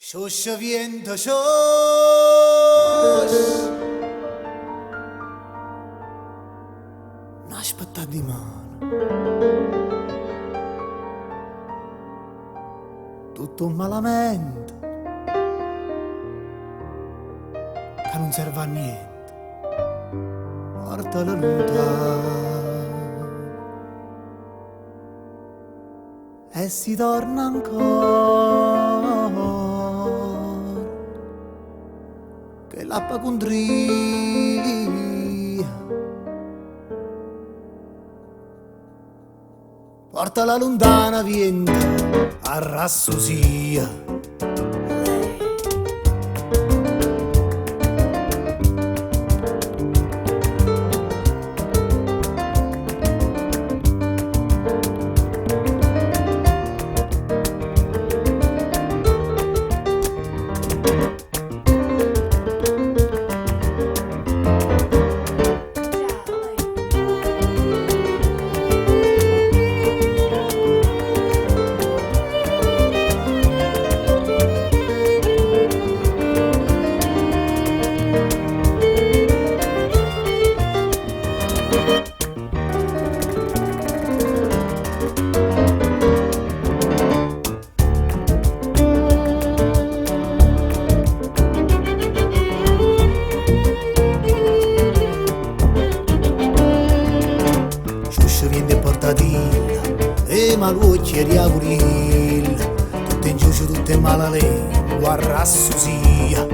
Scioscia viento, scioscia. Non aspettare di mano. Tutto un malamento che non serve a niente. Portalo lontano e si torna ancora che l'acqua contria. Portala lontana viento a rassosia. Viene portatilla e malucchieri a curil, tutte in giusto, tutte in malalengua, rassosia.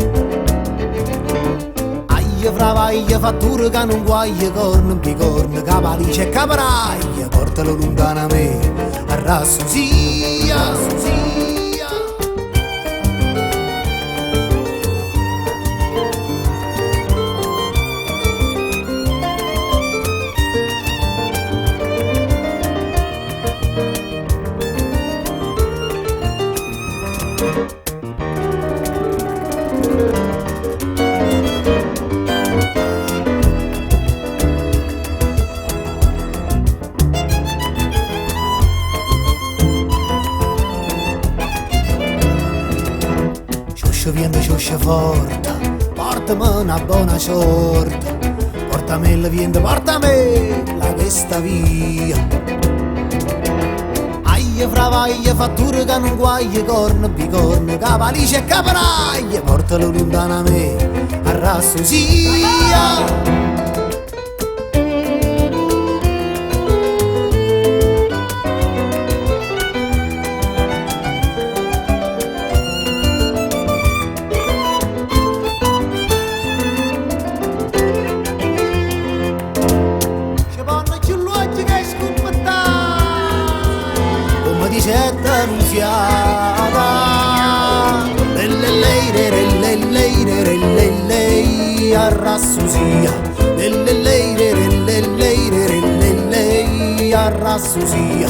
Aia fravaglia, fattura che non guaglia, corno, bicorno, capalice e caparaglia, portalo lontano a me, a rassosia. Scioscia viento, scioscia forte, portami una buona sorte, portami il viento, portami la questa via. Aia fravaglia, fattura che non guaglia, corno, bicorno, capalice e caparaglia, portalo lontano a me, a rassosia. Di setta annunziata, lei a rassosia, lei a rassosia.